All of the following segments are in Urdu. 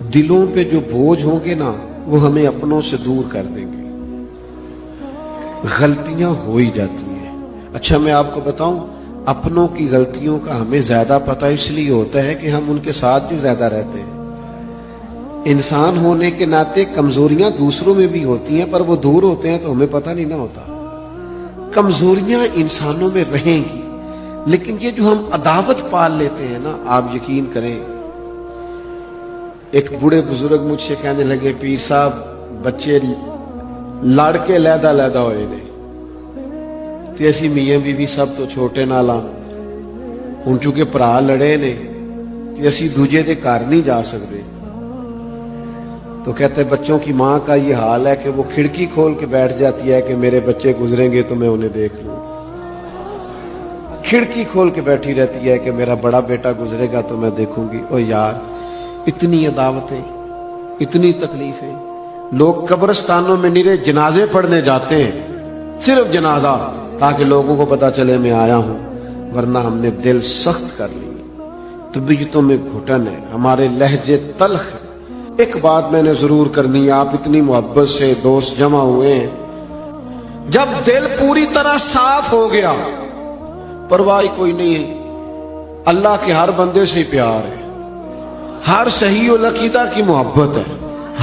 دلوں پہ جو بوجھ ہوں گے نا وہ ہمیں اپنوں سے دور کر دیں گے. غلطیاں ہو ہی جاتی ہیں. اچھا میں آپ کو بتاؤں، اپنوں کی غلطیوں کا ہمیں زیادہ پتہ اس لیے ہوتا ہے کہ ہم ان کے ساتھ جو زیادہ رہتے ہیں. انسان ہونے کے ناطے کمزوریاں دوسروں میں بھی ہوتی ہیں، پر وہ دور ہوتے ہیں تو ہمیں پتہ نہیں نہ ہوتا. کمزوریاں انسانوں میں رہیں گی، لیکن یہ جو ہم عداوت پال لیتے ہیں نا، آپ یقین کریں. ایک بوڑھے بزرگ مجھ سے کہنے لگے، پیر صاحب بچے لڑ کے لیدا لیدا ہوئے نے تے اسی میاں بیوی سب تو چھوٹے نالا ہن چونکہ بھرا لڑے نے تے اسی دوجے دے گھر نہیں جا سکتے. تو کہتے بچوں کی ماں کا یہ حال ہے کہ وہ کھڑکی کھول کے بیٹھ جاتی ہے کہ میرے بچے گزریں گے تو میں انہیں دیکھ لوں. کھڑکی کھول کے بیٹھی رہتی ہے کہ میرا بڑا بیٹا گزرے گا تو میں دیکھوں گی. او یار، اتنی عداوتیں، اتنی تکلیفیں. لوگ قبرستانوں میں نیرے جنازے پڑھنے جاتے ہیں، صرف جنازہ، تاکہ لوگوں کو پتا چلے میں آیا ہوں، ورنہ ہم نے دل سخت کر لی. طبیعتوں میں گھٹن ہے، ہمارے لہجے تلخ ہے. ایک بات میں نے ضرور کرنی ہے، آپ اتنی محبت سے دوست جمع ہوئے ہیں، جب دل پوری طرح صاف ہو گیا پرواہ کوئی نہیں ہے. اللہ کے ہر بندے سے پیار ہے، ہر صحیح العقیدہ کی محبت ہے،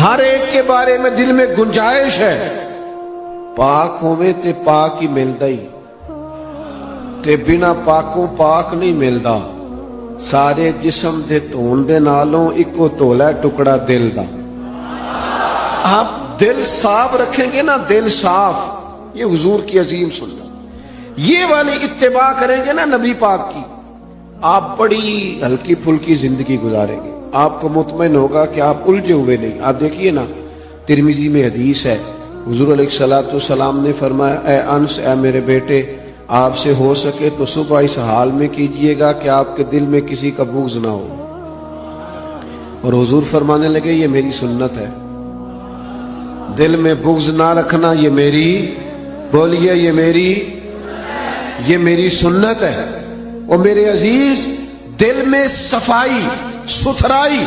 ہر ایک کے بارے میں دل میں گنجائش ہے. پاک ہوئے تے پاک ہی ملدا ہی تے بنا پاکوں پاک نہیں ملدا. سارے جسم دے دھون دے نالوں ایکو تولا ٹکڑا دل دا. آپ دل صاف رکھیں گے نا، دل صاف، یہ حضور کی عظیم سنت، یہ والی اتباع کریں گے نا نبی پاک کی، آپ بڑی ہلکی پھلکی زندگی گزاریں گے. آپ کو مطمئن ہوگا کہ آپ الجھے ہوئے نہیں. آپ دیکھیے نا، ترمذی میں حدیث ہے، حضور علیہ الصلوۃ والسلام نے فرمایا، اے انس، اے میرے بیٹے، آپ سے ہو سکے تو صبح اس حال میں کیجئے گا کہ آپ کے دل میں کسی کا بغض نہ ہو. اور حضور فرمانے لگے، یہ میری سنت ہے، دل میں بغض نہ رکھنا، یہ میری، بولیے، یہ میری سنت ہے. اور میرے عزیز، دل میں صفائی، ستھرائی.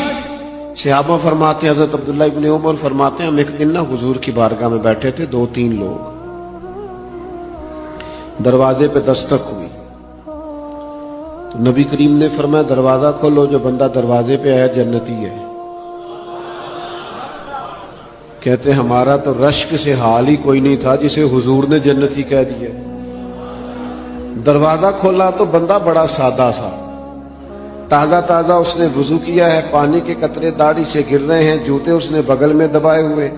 صحابہ فرماتے ہیں، حضرت عبداللہ ابن عمر فرماتے ہیں، ہم ایک دن نا حضور کی بارگاہ میں بیٹھے تھے، 2-3 لوگ. دروازے پہ دستک ہوئی تو نبی کریم نے فرمایا، دروازہ کھولو، جو بندہ دروازے پہ آیا جنتی ہے. کہتے ہمارا تو رشک سے حال ہی کوئی نہیں تھا جسے حضور نے جنتی کہہ دیا. دروازہ کھولا تو بندہ بڑا سادہ سا، تازہ اس نے وضو کیا ہے، پانی کے قطرے داڑھی سے گر رہے ہیں، جوتے اس نے بغل میں دبائے ہوئے،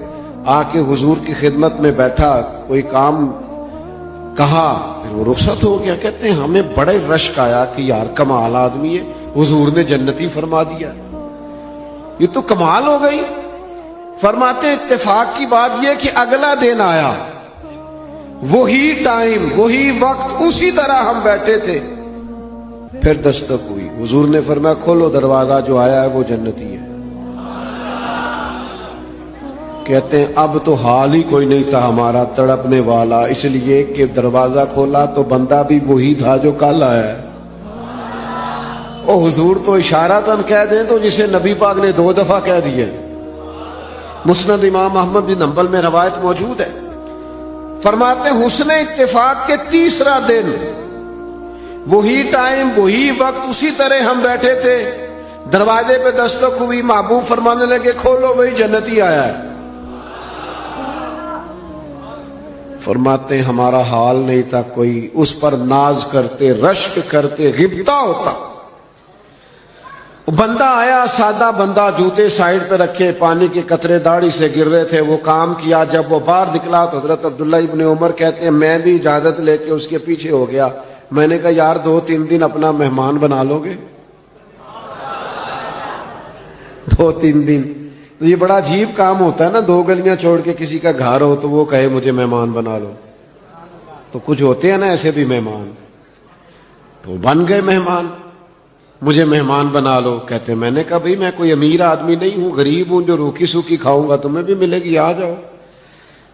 آ کے حضور کی خدمت میں بیٹھا، کوئی کام کہا، پھر وہ رخصت ہو گیا. کہتے ہیں ہمیں بڑے رشک آیا کہ یار کمال آدمی ہے، حضور نے جنتی فرما دیا، یہ تو کمال ہو گئی. فرماتے اتفاق کی بات یہ کہ اگلا دن آیا، وہی ٹائم، وہی وقت، اسی طرح ہم بیٹھے تھے، پھر دستک ہوئی. حضور نے فرمایا، کھولو دروازہ، جو آیا ہے وہ جنتی ہے. کہتے ہیں اب تو حال ہی کوئی نہیں تھا ہمارا تڑپنے والا، اس لیے کہ دروازہ کھولا تو بندہ بھی وہی تھا جو کل آیا ہے. او حضور تو اشارتاً کہہ دیں تو جسے نبی پاک نے 2 دفعہ کہہ دیے. مسند امام احمد بن حنبل میں روایت موجود ہے، فرماتے ہیں حسن اتفاق کے 3 دن، وہی ٹائم، وہی وقت، اسی طرح ہم بیٹھے تھے، دروازے پہ دستک ہوئی، محبوب فرمانے لگے، کھولو، وہی جنتی آیا ہے. فرماتے ہیں ہمارا حال نہیں تھا کوئی، اس پر ناز کرتے، رشک کرتے، غبطہ ہوتا. بندہ آیا، سادہ بندہ، جوتے سائیڈ پہ رکھے، پانی کے قطرے داڑھی سے گر رہے تھے، وہ کام کیا. جب وہ باہر نکلا تو حضرت عبداللہ ابن عمر کہتے ہیں میں بھی اجازت لے کے اس کے پیچھے ہو گیا. میں نے کہا یار 2-3 دن اپنا مہمان بنا لو گے؟ 2-3 دن تو یہ بڑا عجیب کام ہوتا ہے نا، 2 گلیاں چھوڑ کے کسی کا گھر ہو تو وہ کہے مجھے مہمان بنا لو. تو کچھ ہوتے ہیں نا ایسے بھی مہمان، تو بن گئے مہمان، مجھے مہمان بنا لو. کہتے میں نے کہا بھئی میں کوئی امیر آدمی نہیں ہوں، غریب ہوں، جو روکی سوکی کھاؤں گا تمہیں بھی ملے گی، آ جاؤ.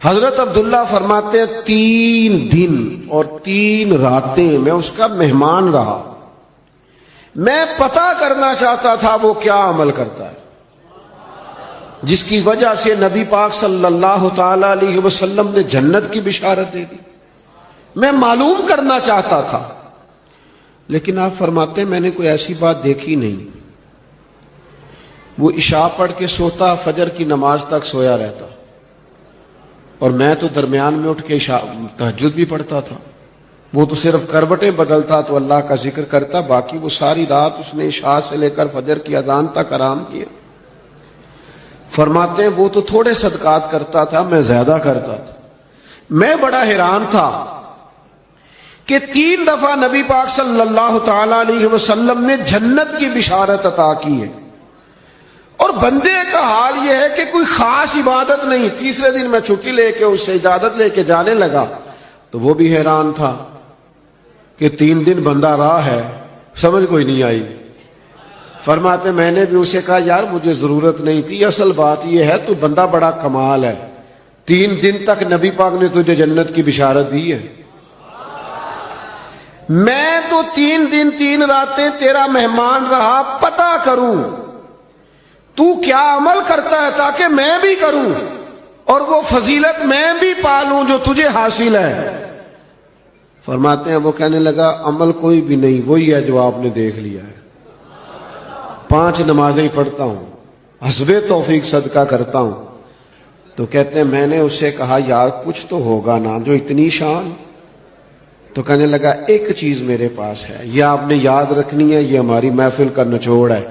حضرت عبداللہ فرماتے ہیں 3 دن اور 3 راتیں میں اس کا مہمان رہا. میں پتہ کرنا چاہتا تھا وہ کیا عمل کرتا ہے. جس کی وجہ سے نبی پاک صلی اللہ تعالی علیہ وسلم نے جنت کی بشارت دے دی. میں معلوم کرنا چاہتا تھا، لیکن آپ فرماتے ہیں میں نے کوئی ایسی بات دیکھی نہیں. وہ عشاء پڑھ کے سوتا، فجر کی نماز تک سویا رہتا، اور میں تو درمیان میں اٹھ کے تہجد بھی پڑھتا تھا. وہ تو صرف کروٹیں بدلتا تو اللہ کا ذکر کرتا، باقی وہ ساری رات اس نے عشاء سے لے کر فجر کی اذان تک آرام کیا. فرماتے ہیں وہ تو تھوڑے صدقات کرتا تھا، میں زیادہ کرتا تھا. میں بڑا حیران تھا کہ 3 دفعہ نبی پاک صلی اللہ تعالی علیہ وسلم نے جنت کی بشارت عطا کی ہے، اور بندے کا حال یہ ہے کہ کوئی خاص عبادت نہیں. تیسرے دن میں چھٹی لے کے اس سے اجازت لے کے جانے لگا تو وہ بھی حیران تھا کہ 3 دن بندہ راہ ہے، سمجھ کوئی نہیں آئی. فرماتے میں نے بھی اسے کہا یار مجھے ضرورت نہیں تھی، اصل بات یہ ہے تو بندہ بڑا کمال ہے، 3 دن تک نبی پاک نے تجھے جنت کی بشارت دی ہے. میں تو 3 دن 3 راتیں تیرا مہمان رہا، پتہ کروں تو کیا عمل کرتا ہے تاکہ میں بھی کروں اور وہ فضیلت میں بھی پالوں جو تجھے حاصل ہے. فرماتے ہیں وہ کہنے لگا عمل کوئی بھی نہیں، وہی ہے جو آپ نے دیکھ لیا ہے. 5 نمازیں پڑھتا ہوں، حسب توفیق صدقہ کرتا ہوں. تو کہتے ہیں میں نے اس سے کہا یار کچھ تو ہوگا نا جو اتنی شان. تو کہنے لگا ایک چیز میرے پاس ہے، یہ آپ نے یاد رکھنی ہے، یہ ہماری محفل کا نچوڑ ہے.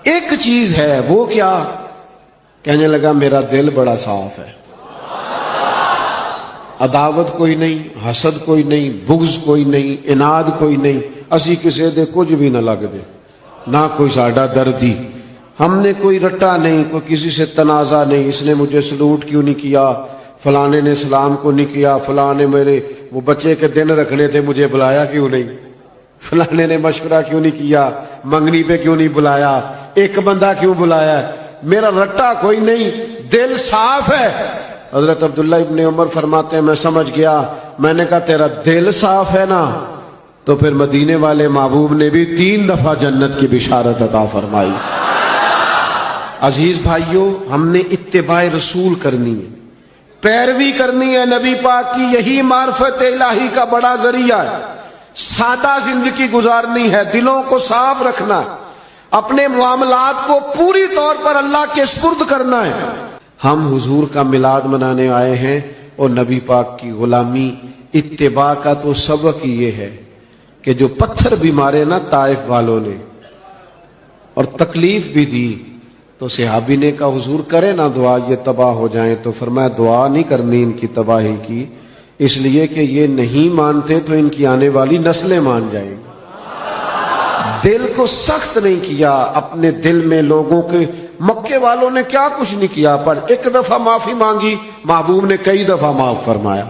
ایک چیز ہے، وہ کیا؟ کہنے لگا میرا دل بڑا صاف ہے، عداوت کوئی نہیں، حسد کوئی نہیں، بغض کوئی نہیں، اناد کوئی نہیں. اسی کسی دے کچھ بھی نہ لگ دے، نہ کوئی ساڈا دردی. ہم نے کوئی رٹا نہیں، کوئی کسی سے تنازع نہیں. اس نے مجھے سلوٹ کیوں نہیں کیا، فلانے نے سلام کو نہیں کیا، فلانے میرے وہ بچے کے دن رکھنے تھے مجھے بلایا کیوں نہیں، فلانے نے مشورہ کیوں نہیں کیا، منگنی پہ کیوں نہیں بلایا، ایک بندہ کیوں بلایا. میرا رٹا کوئی نہیں، دل صاف ہے. حضرت عبداللہ ابن عمر فرماتے ہیں میں سمجھ گیا. میں نے کہا تیرا دل صاف ہے نا، تو پھر مدینے والے محبوب نے بھی 3 دفعہ جنت کی بشارت عطا فرمائی. عزیز بھائیوں، ہم نے اتباع رسول کرنی ہے، پیروی کرنی ہے نبی پاک کی. یہی معرفت الہی کا بڑا ذریعہ ہے. سادہ زندگی گزارنی ہے، دلوں کو صاف رکھنا ہے، اپنے معاملات کو پوری طور پر اللہ کے سپرد کرنا ہے. ہم حضور کا میلاد منانے آئے ہیں اور نبی پاک کی غلامی. اتباع کا تو سبق یہ ہے کہ جو پتھر بھی مارے نا طائف والوں نے اور تکلیف بھی دی، تو صحابی نے کہا حضور کرے نا دعا یہ تباہ ہو جائیں. تو فرمایا دعا نہیں کرنی ان کی تباہی کی، اس لیے کہ یہ نہیں مانتے تو ان کی آنے والی نسلیں مان جائیں گی. دل کو سخت نہیں کیا اپنے دل میں لوگوں کے. مکے والوں نے کیا کچھ نہیں کیا، پر ایک دفعہ معافی مانگی، محبوب نے کئی دفعہ معاف فرمایا.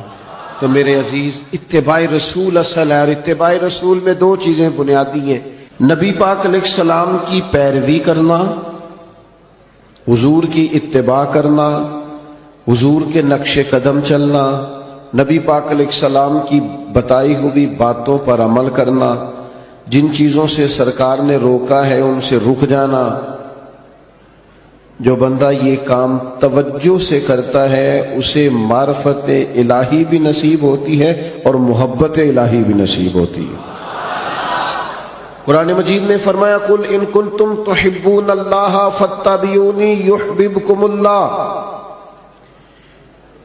تو میرے عزیز، اتباع رسول اصل ہے، اور اتباع رسول میں 2 چیزیں بنیادی ہیں. نبی پاک علیہ السلام کی پیروی کرنا، حضور کی اتباع کرنا، حضور کے نقش قدم چلنا، نبی پاک علیہ السلام کی بتائی ہوئی باتوں پر عمل کرنا، جن چیزوں سے سرکار نے روکا ہے ان سے رک جانا. جو بندہ یہ کام توجہ سے کرتا ہے اسے معرفت الہی بھی نصیب ہوتی ہے اور محبت الہی بھی نصیب ہوتی ہے. قرآن مجید نے فرمایا قل ان کنتم تحبون اللہ فاتبعونی یحببکم اللہ.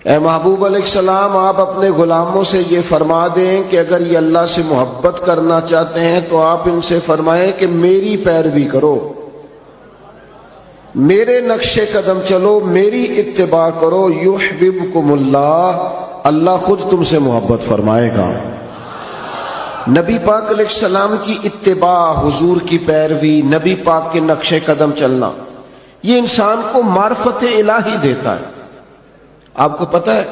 اے محبوب علیہ السلام، آپ اپنے غلاموں سے یہ فرما دیں کہ اگر یہ اللہ سے محبت کرنا چاہتے ہیں تو آپ ان سے فرمائیں کہ میری پیروی کرو، میرے نقش قدم چلو، میری اتباع کرو. یحببکم اللہ، اللہ خود تم سے محبت فرمائے گا. نبی پاک علیہ السلام کی اتباع، حضور کی پیروی، نبی پاک کے نقش قدم چلنا، یہ انسان کو معرفت الہی دیتا ہے. آپ کو پتہ ہے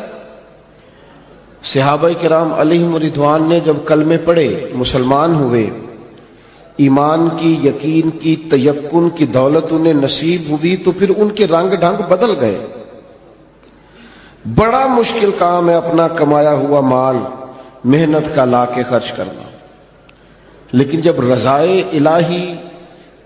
صحابہ کرام علیہم رضوان نے جب کلمے پڑھے، مسلمان ہوئے، ایمان کی، یقین کی، تیقن کی دولت انہیں نصیب ہوئی، تو پھر ان کے رنگ ڈھنگ بدل گئے. بڑا مشکل کام ہے اپنا کمایا ہوا مال محنت کا لا کے خرچ کرنا، لیکن جب رضائے الہی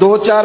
2 4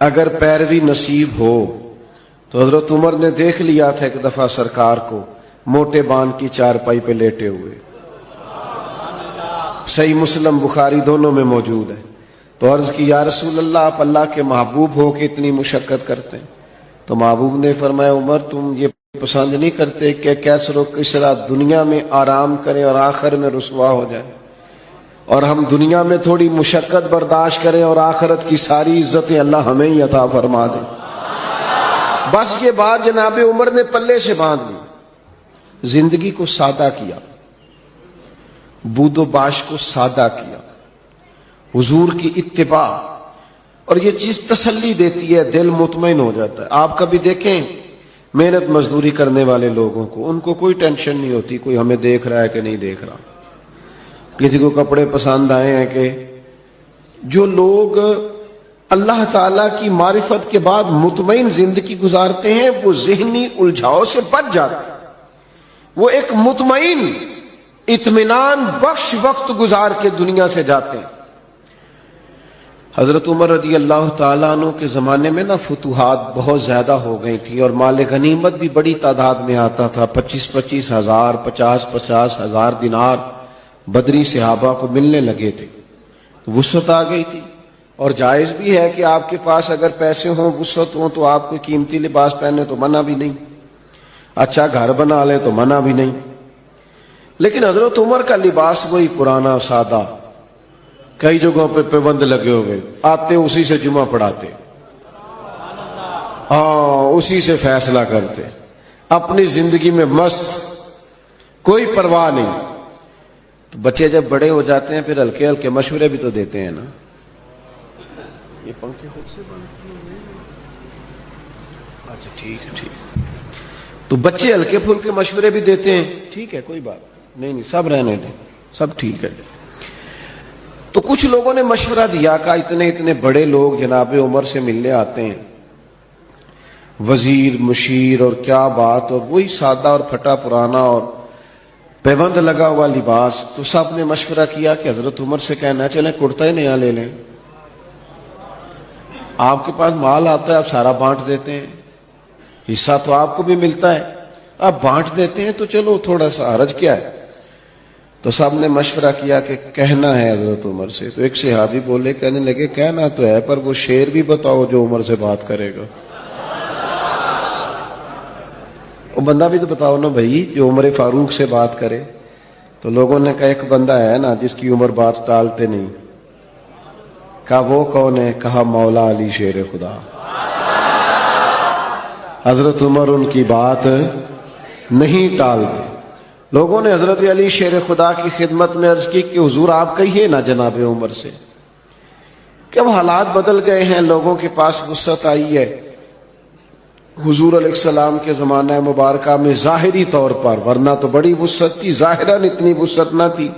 اگر پیروی نصیب ہو تو حضرت عمر نے دیکھ لیا تھا ایک دفعہ سرکار کو موٹے بان کی چارپائی پہ لیٹے ہوئے، صحیح مسلم بخاری دونوں میں موجود ہے۔ تو عرض کی یا رسول اللہ، آپ اللہ کے محبوب ہو کہ اتنی مشقت کرتے ہیں؟ تو محبوب نے فرمایا عمر تم یہ پسند نہیں کرتے کہ کیسر و کسرا دنیا میں آرام کریں اور آخر میں رسوا ہو جائے، اور ہم دنیا میں تھوڑی مشقت برداشت کریں اور آخرت کی ساری عزتیں اللہ ہمیں ہی عطا فرما دیں۔ بس یہ بات جناب عمر نے پلے سے باندھ لی، زندگی کو سادہ کیا، بود و باش کو سادہ کیا، حضور کی اتباع، اور یہ چیز تسلی دیتی ہے، دل مطمئن ہو جاتا ہے۔ آپ کبھی دیکھیں محنت مزدوری کرنے والے لوگوں کو، ان کو کوئی ٹینشن نہیں ہوتی کوئی ہمیں دیکھ رہا ہے کہ نہیں دیکھ رہا، کسی کو کپڑے پسند آئے ہیں کہ، جو لوگ اللہ تعالیٰ کی معرفت کے بعد مطمئن زندگی گزارتے ہیں وہ ذہنی الجھاؤ سے بچ جاتے ہیں، وہ ایک مطمئن اطمینان بخش وقت گزار کے دنیا سے جاتے ہیں۔ حضرت عمر رضی اللہ تعالیٰ عنہ کے زمانے میں فتوحات بہت زیادہ ہو گئی تھی، اور مال غنیمت بھی بڑی تعداد میں آتا تھا، 25-25 ہزار 50-50 ہزار دینار بدری صحابہ کو ملنے لگے تھے، وسعت آ گئی تھی۔ اور جائز بھی ہے کہ آپ کے پاس اگر پیسے ہوں، وسعت ہوں، تو آپ کوئی قیمتی لباس پہنے تو منع بھی نہیں، اچھا گھر بنا لیں تو منع بھی نہیں، لیکن حضرت عمر کا لباس وہی پرانا سادہ، کئی جگہوں پہ پابند لگے ہوئے، آتے اسی سے جمعہ پڑھاتے، اسی سے فیصلہ کرتے، اپنی زندگی میں مست، کوئی پرواہ نہیں۔ تو بچے جب بڑے ہو جاتے ہیں پھر ہلکے ہلکے مشورے بھی تو دیتے ہیں نا، یہ پنکھے خود سے بند کیے ہوئے ہیں، اچھا ٹھیک ہے ٹھیک ہے، تو بچے ہلکے پھلکے مشورے بھی دیتے ہیں، ٹھیک ہے کوئی بات نہیں، سب رہنے دیں، سب ٹھیک ہے۔ تو کچھ لوگوں نے مشورہ دیا کہ اتنے بڑے لوگ جناب عمر سے ملنے آتے ہیں، وزیر مشیر اور کیا بات، اور وہی سادہ اور پھٹا پرانا اور پیوند لگا ہوا لباس، تو سب نے مشورہ کیا کہ حضرت عمر سے کہنا چلیں کرتا ہی نیا لے لیں، آپ کے پاس مال آتا ہے آپ سارا بانٹ دیتے ہیں، حصہ تو آپ کو بھی ملتا ہے، آپ بانٹ دیتے ہیں، تو چلو تھوڑا سا حرج کیا ہے۔ تو سب نے مشورہ کیا کہ کہنا ہے حضرت عمر سے۔ تو ایک صحابی بولے، کہنے لگے کہنا تو ہے پر وہ شعر بھی بتاؤ جو عمر سے بات کرے گا، وہ بندہ بھی تو بتاؤ نا بھائی جو عمر فاروق سے بات کرے۔ تو لوگوں نے کہا ایک بندہ ہے نا جس کی عمر بات ٹالتے نہیں، کہا وہ کون ہے؟ کہا مولا علی شیر خدا۔ حضرت عمر ان کی بات نہیں ٹالتے۔ لوگوں نے حضرت علی شیر خدا کی خدمت میں عرض کی کہ حضور آپ کہیے نا جناب عمر سے کہ اب حالات بدل گئے ہیں، لوگوں کے پاس وسعت آئی ہے، حضور علیہ السلام کے زمانہ مبارکہ میں ظاہری طور پر، ورنہ تو بڑی وسعت تھی، ظاہراً اتنی وسعت نہ تھی،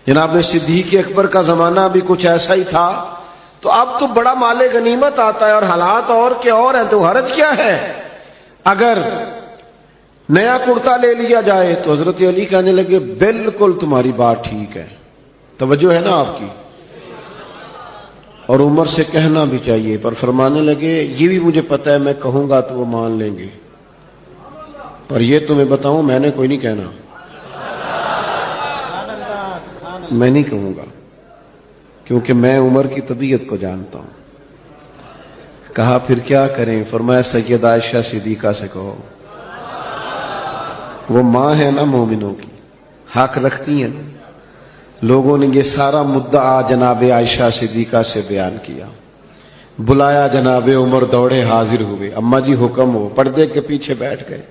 جناب صدیق اکبر کا زمانہ بھی کچھ ایسا ہی تھا، تو اب تو بڑا مال غنیمت آتا ہے اور حالات اور کے اور ہیں، تو حرج کیا ہے اگر نیا کرتا لے لیا جائے؟ تو حضرت علی کہنے لگے بالکل تمہاری بات ٹھیک ہے، توجہ ہے نا آپ کی، اور عمر سے کہنا بھی چاہیے، پر فرمانے لگے یہ بھی مجھے پتہ ہے میں کہوں گا تو وہ مان لیں گے، پر یہ تمہیں بتاؤں میں نے کوئی نہیں کہنا، میں نہیں کہوں گا کیونکہ میں عمر کی طبیعت کو جانتا ہوں۔ کہا پھر کیا کریں؟ فرمایا سیدہ عائشہ صدیقہ سے کہو، وہ ماں ہے نا مومنوں کی، حق رکھتی ہیں نا۔ لوگوں نے یہ سارا مدعا جناب عائشہ صدیقہ سے بیان کیا، بلایا، جناب عمر دوڑے حاضر ہوئے، اماں جی حکم ہو، پردے کے پیچھے بیٹھ گئے۔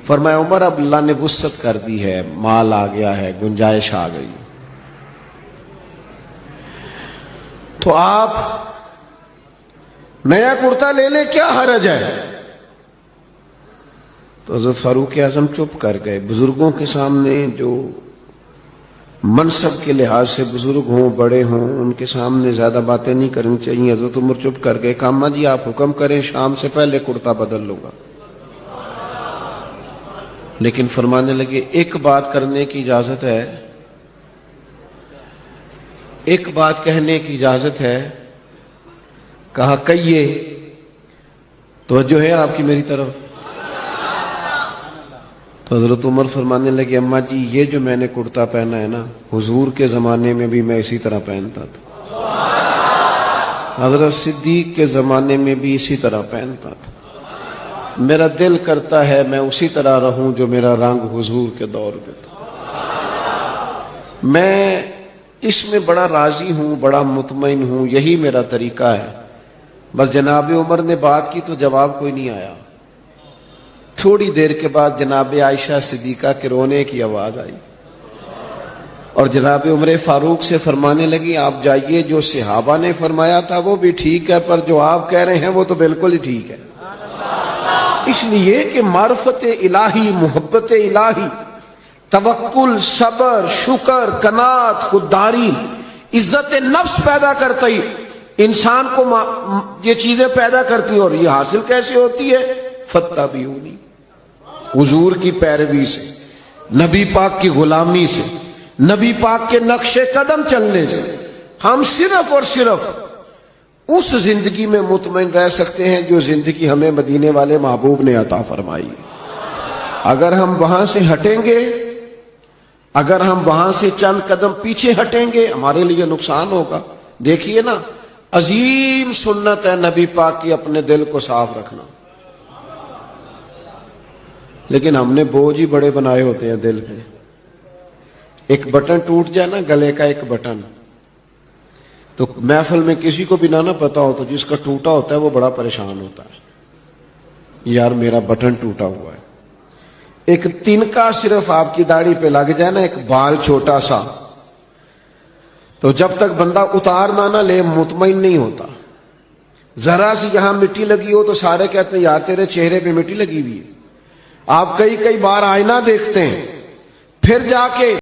فرمایا عمر اب اللہ نے وسعت کر دی ہے، مال آ گیا ہے، گنجائش آ گئی، تو آپ نیا کرتا لے لیں، کیا حرج ہے؟ تو حضرت فاروق اعظم چپ کر گئے۔ بزرگوں کے سامنے جو منصب کے لحاظ سے بزرگ ہوں، بڑے ہوں، ان کے سامنے زیادہ باتیں نہیں کرنی چاہیے۔ حضرت عمر چپ کر گئے، کہا اماں جی آپ حکم کریں، شام سے پہلے کرتا بدل لوں گا، لیکن فرمانے لگے ایک بات کرنے کی اجازت ہے، ایک بات کہنے کی اجازت ہے؟ کہا کہیے۔ توجہ ہے آپ کی میری طرف؟ تو حضرت عمر فرمانے لگے اماں جی یہ جو میں نے کرتا پہنا ہے نا حضور کے زمانے میں بھی میں اسی طرح پہنتا تھا، حضرت صدیق کے زمانے میں بھی اسی طرح پہنتا تھا، میرا دل کرتا ہے میں اسی طرح رہوں جو میرا رنگ حضور کے دور میں تھا۔ میں اس میں بڑا راضی ہوں، بڑا مطمئن ہوں، یہی میرا طریقہ ہے۔ بس جناب عمر نے بات کی تو جواب کوئی نہیں آیا۔ تھوڑی دیر کے بعد جناب عائشہ صدیقہ کے رونے کی آواز آئی اور جناب عمر فاروق سے فرمانے لگی آپ جائیے، جو صحابہ نے فرمایا تھا وہ بھی ٹھیک ہے، پر جو آپ کہہ رہے ہیں وہ تو بالکل ہی ٹھیک ہے۔ اس لیے کہ معرفت الہی، محبت الہی، توکل، صبر، شکر، قناعت، خودداری، عزت نفس پیدا کرتی انسان کو یہ چیزیں پیدا کرتی ہیں۔ اور یہ حاصل کیسے ہوتی ہے؟ فتبعونی، حضور کی پیروی سے، نبی پاک کی غلامی سے، نبی پاک کے نقش قدم چلنے سے ہم صرف اور صرف اس زندگی میں مطمئن رہ سکتے ہیں جو زندگی ہمیں مدینے والے محبوب نے عطا فرمائی۔ اگر ہم وہاں سے ہٹیں گے، اگر ہم وہاں سے چند قدم پیچھے ہٹیں گے ہمارے لیے نقصان ہوگا۔ دیکھیے نا، عظیم سنت ہے نبی پاک کی اپنے دل کو صاف رکھنا، لیکن ہم نے بوجھ ہی بڑے بنائے ہوتے ہیں دل پہ۔ ایک بٹن ٹوٹ جائے نا، گلے کا ایک بٹن، تو محفل میں کسی کو بھی نہ پتا ہو تو جس کا ٹوٹا ہوتا ہے وہ بڑا پریشان ہوتا ہے، یار میرا بٹن ٹوٹا ہوا ہے۔ ایک تنکا صرف آپ کی داڑھی پہ لگ جائے نا، ایک بال چھوٹا سا، تو جب تک بندہ اتار نہ لے مطمئن نہیں ہوتا۔ ذرا سی یہاں مٹی لگی ہو تو سارے کہتے ہیں یار تیرے چہرے پہ مٹی لگی ہوئی ہے۔ آپ کئی بار آئینہ دیکھتے ہیں، پھر جا کے